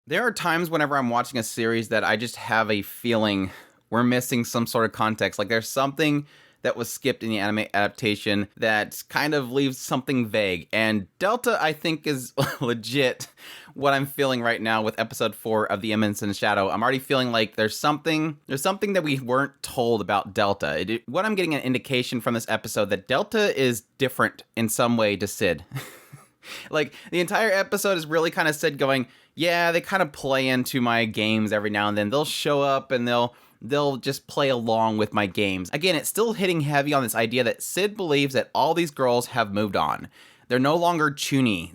There are times whenever I'm watching a series that I just have a feeling we're missing some sort of context. Like there's something that was skipped in the anime adaptation that kind of leaves something vague. And Delta, I think, is legit what I'm feeling right now with episode 4 of The Eminence in Shadow. I'm already feeling like there's something that we weren't told about Delta. What I'm getting an indication from this episode that Delta is different in some way to Sid. Like, the entire episode is really kind of Sid going, yeah, they kind of play into my games every now and then. They'll show up and they'll just play along with my games. Again, it's still hitting heavy on this idea that Sid believes that all these girls have moved on. They're no longer chuny.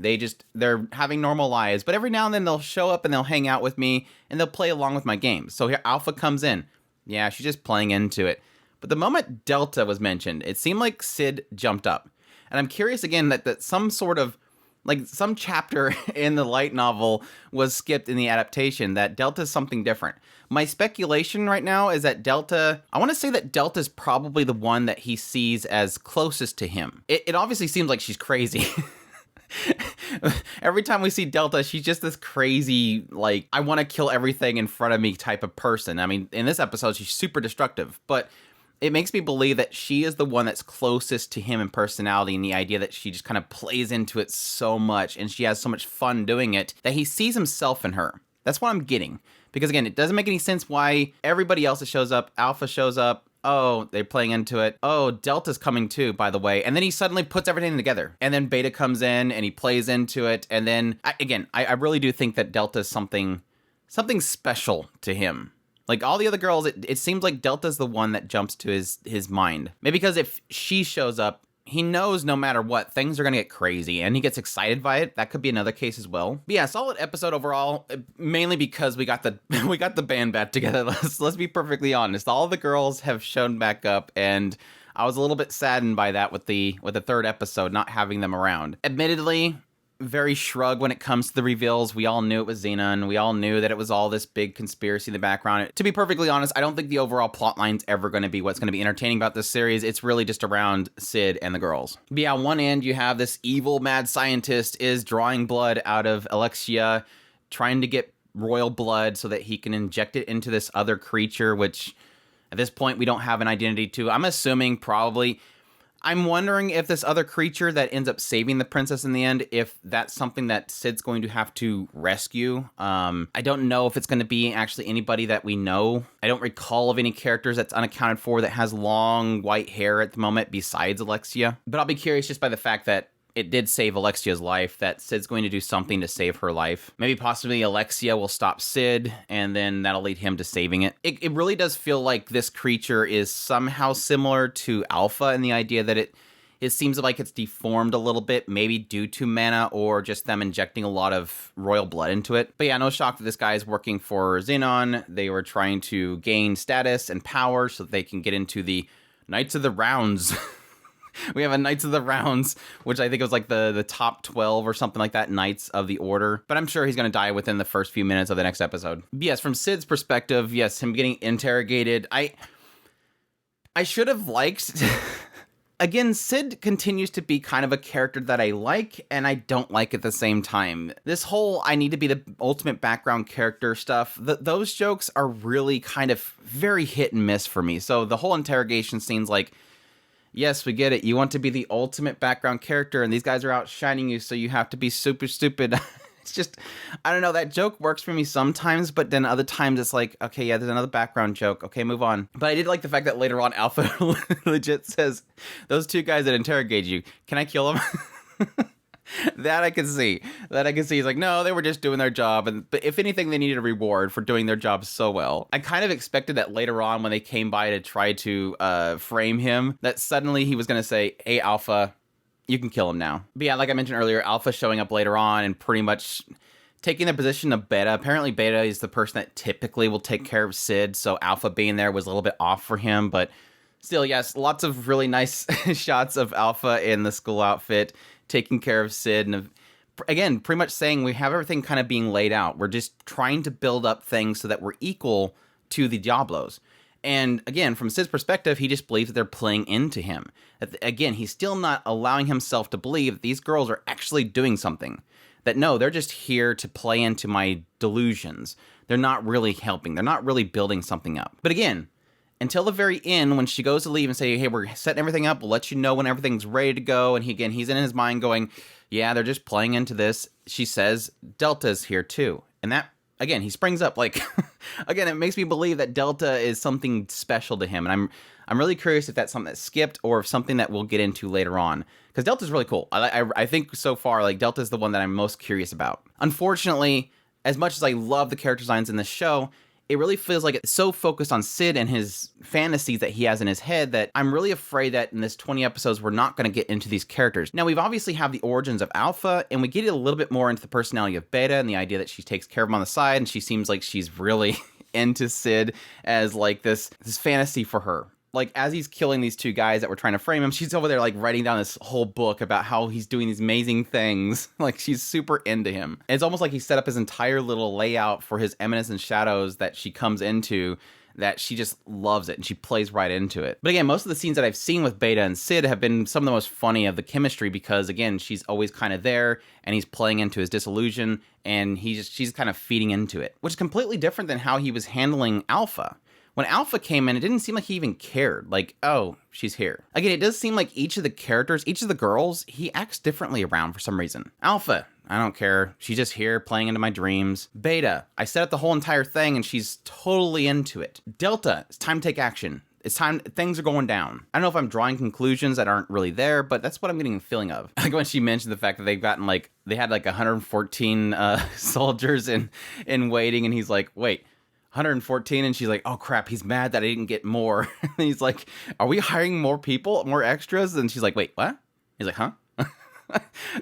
They're having normal lives, but every now and then they'll show up and they'll hang out with me and they'll play along with my games. So here Alpha comes in. Yeah, she's just playing into it. But the moment Delta was mentioned, it seemed like Sid jumped up. And I'm curious again that some sort of like some chapter in the light novel was skipped in the adaptation, that Delta's something different. My speculation right now is that I want to say that Delta's probably the one that he sees as closest to him. It obviously seems like she's crazy. Every time we see Delta, she's just this crazy, like, I want to kill everything in front of me type of person. I mean, in this episode, she's super destructive, but it makes me believe that she is the one that's closest to him in personality, and the idea that she just kind of plays into it so much and she has so much fun doing it that he sees himself in her. That's what I'm getting. Because again, it doesn't make any sense why everybody else that shows up, Alpha shows up, oh, they're playing into it. Oh, Delta's coming too, by the way. And then he suddenly puts everything together. And then Beta comes in and he plays into it. And then, I really do think that Delta's something special to him. Like all the other girls, it seems like Delta's the one that jumps to his mind. Maybe because if she shows up, he knows no matter what, things are going to get crazy, and he gets excited by it. That could be another case as well. But yeah, solid episode overall, mainly because we got the band back together. Let's be perfectly honest. All the girls have shown back up, and I was a little bit saddened by that with the third episode, not having them around. Admittedly, very shrug when it comes to the reveals. We all knew it was Xenon. We all knew that it was all this big conspiracy in the background. To be perfectly honest, I don't think the overall plotline's ever going to be what's going to be entertaining about this series. It's really just around Sid and the girls. But yeah, on one end, you have this evil mad scientist is drawing blood out of Alexia, trying to get royal blood so that he can inject it into this other creature, which at this point we don't have an identity to. I'm assuming probably... I'm wondering if this other creature that ends up saving the princess in the end, if that's something that Sid's going to have to rescue. I don't know if it's going to be actually anybody that we know. I don't recall of any characters that's unaccounted for that has long white hair at the moment besides Alexia. But I'll be curious just by the fact that it did save Alexia's life, that Sid's going to do something to save her life. Maybe possibly Alexia will stop Sid, and then that'll lead him to saving it. It really does feel like this creature is somehow similar to Alpha in the idea that it seems like it's deformed a little bit, maybe due to mana or just them injecting a lot of royal blood into it. But yeah, no shock that this guy is working for Xenon. They were trying to gain status and power so that they can get into the Knights of the Rounds. We have a Knights of the Rounds, which I think was like the top 12 or something like that, Knights of the Order. But I'm sure he's going to die within the first few minutes of the next episode. But yes, from Sid's perspective, yes, him getting interrogated, I should have liked... Again, Sid continues to be kind of a character that I like and I don't like at the same time. This whole I need to be the ultimate background character stuff, those jokes are really kind of very hit and miss for me. So the whole interrogation scene's like, yes, we get it. You want to be the ultimate background character, and these guys are outshining you, so you have to be super stupid. It's just, I don't know, that joke works for me sometimes, but then other times it's like, okay, yeah, there's another background joke. Okay, move on. But I did like the fact that later on, Alpha legit says, those two guys that interrogate you, can I kill them? That I can see. He's like, no, they were just doing their job. But if anything, they needed a reward for doing their job so well. I kind of expected that later on when they came by to try to frame him, that suddenly he was going to say, hey, Alpha, you can kill him now. But yeah, like I mentioned earlier, Alpha showing up later on and pretty much taking the position of Beta. Apparently, Beta is the person that typically will take care of Sid, so Alpha being there was a little bit off for him. But still, yes, lots of really nice shots of Alpha in the school outfit, taking care of Sid, and again, pretty much saying we have everything kind of being laid out. We're just trying to build up things so that we're equal to the Diablos. And again, from Sid's perspective, he just believes that they're playing into him. Again, he's still not allowing himself to believe that these girls are actually doing something. that no, they're just here to play into my delusions. They're not really helping. They're not really building something up. But again, until the very end, when she goes to leave and say, hey, we're setting everything up, we'll let you know when everything's ready to go. And he's in his mind going, yeah, they're just playing into this. She says, Delta's here too. And that, again, he springs up like, again, it makes me believe that Delta is something special to him. And I'm really curious if that's something that skipped or if something that we'll get into later on. Because Delta's really cool. I think so far, like, Delta's the one that I'm most curious about. Unfortunately, as much as I love the character designs in this show, it really feels like it's so focused on Sid and his fantasies that he has in his head that I'm really afraid that in this 20 episodes, we're not going to get into these characters. Now, we've obviously have the origins of Alpha, and we get a little bit more into the personality of Beta and the idea that she takes care of him on the side, and she seems like she's really into Sid as like this fantasy for her. Like, as he's killing these two guys that were trying to frame him, she's over there, like, writing down this whole book about how he's doing these amazing things. Like, she's super into him. And it's almost like he set up his entire little layout for his Eminence and Shadows that she comes into, that she just loves it, and she plays right into it. But again, most of the scenes that I've seen with Beta and Sid have been some of the most funny of the chemistry because, again, she's always kind of there, and he's playing into his disillusion, and she's kind of feeding into it, which is completely different than how he was handling Alpha. When Alpha came in, it didn't seem like he even cared. Like, oh, she's here. Again, it does seem like each of the characters, each of the girls, he acts differently around for some reason. Alpha, I don't care. She's just here playing into my dreams. Beta, I set up the whole entire thing and she's totally into it. Delta, it's time to take action. It's time, things are going down. I don't know if I'm drawing conclusions that aren't really there, but that's what I'm getting a feeling of. Like when she mentioned the fact that they had like 114 soldiers in waiting, and he's like, wait, 114, and she's like, oh crap, he's mad that I didn't get more. And he's like, are we hiring more people, more extras? And she's like, wait, what? He's like, huh?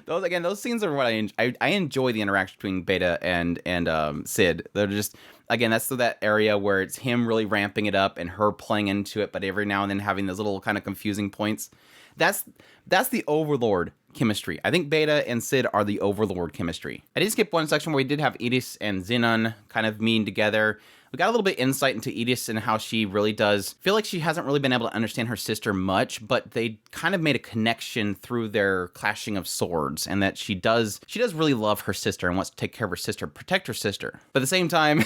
Those scenes are what I enjoy the interaction between Beta and Sid. They're just, again, that's that area where it's him really ramping it up and her playing into it, but every now and then having those little kind of confusing points. That's the Overlord chemistry. I think Beta and Sid are the Overlord chemistry. I did skip one section where we did have Edis and Xenon kind of meeting together. We got a little bit insight into Edis and how she really does feel like she hasn't really been able to understand her sister much, but they kind of made a connection through their clashing of swords, and that she does really love her sister and wants to take care of her sister, protect her sister. But at the same time,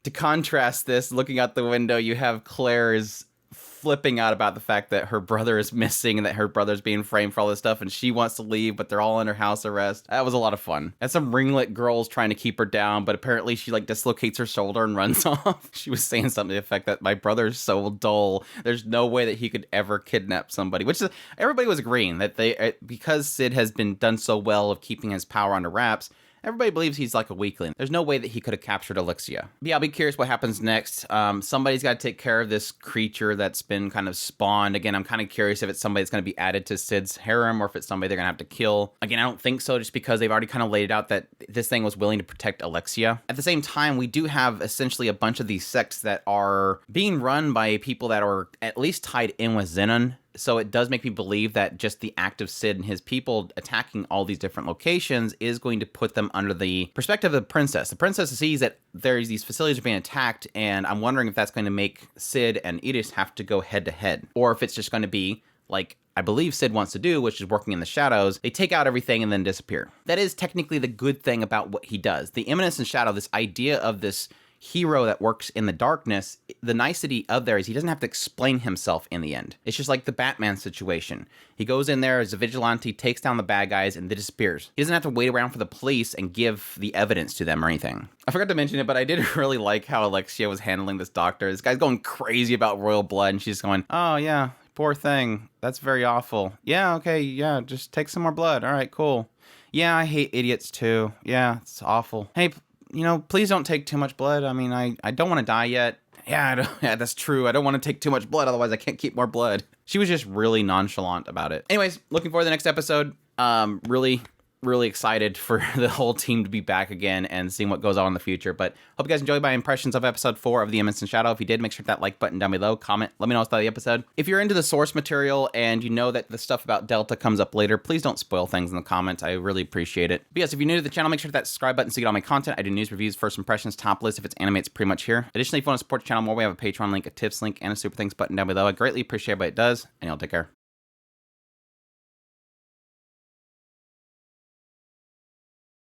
to contrast this, looking out the window, you have Claire's flipping out about the fact that her brother is missing and that her brother's being framed for all this stuff, and she wants to leave, but they're all under house arrest. That was a lot of fun. And some ringlet girls trying to keep her down, but apparently she like dislocates her shoulder and runs off. She was saying something to the effect that my brother's so dull, there's no way that he could ever kidnap somebody, which is, everybody was agreeing that because Sid has been done so well of keeping his power under wraps, everybody believes he's like a weakling. There's no way that he could have captured Elixia. But yeah, I'll be curious what happens next. Somebody's got to take care of this creature that's been kind of spawned. Again, I'm kind of curious if it's somebody that's going to be added to Sid's harem or if it's somebody they're going to have to kill. Again, I don't think so, just because they've already kind of laid it out that this thing was willing to protect Elixia. At the same time, we do have essentially a bunch of these sects that are being run by people that are at least tied in with Xenon. So it does make me believe that just the act of Sid and his people attacking all these different locations is going to put them under the perspective of the princess. The princess sees that these facilities are being attacked, and I'm wondering if that's going to make Sid and Edis have to go head to head, or if it's just going to be like I believe Sid wants to do, which is working in the shadows. They take out everything and then disappear. That is technically the good thing about what he does. The Eminence and Shadow, this idea of this hero that works in the darkness, the nicety of there is he doesn't have to explain himself in the end. It's just like the Batman situation. He goes in there as a vigilante, takes down the bad guys, and then disappears. He doesn't have to wait around for the police and give the evidence to them or anything. I forgot to mention it, but I did really like how Alexia was handling this doctor. This guy's going crazy about royal blood, and she's going, oh yeah, poor thing. That's very awful. Yeah, okay, yeah, just take some more blood. All right, cool. Yeah, I hate idiots too. Yeah, it's awful. Hey, please don't take too much blood. I mean, I don't want to die yet. Yeah, that's true. I don't want to take too much blood, otherwise I can't keep more blood. She was just really nonchalant about it. Anyways, looking forward to the next episode. Really excited for the whole team to be back again and seeing what goes on in the future. But hope you guys enjoyed my impressions of episode 4 of The Eminence and Shadow. If you did, make sure to hit that like button down below. Comment, let me know what's about the episode. If you're into the source material and you know that the stuff about Delta comes up later, please don't spoil things in the comments. I really appreciate it. But yes, if you're new to the channel, make sure to hit that subscribe button so you get all my content. I do news, reviews, first impressions, top list. If it's anime, it's pretty much here. Additionally, if you want to support the channel more, we have a Patreon link, a tips link, and a super thanks button down below. I greatly appreciate what it does, and y'all take care.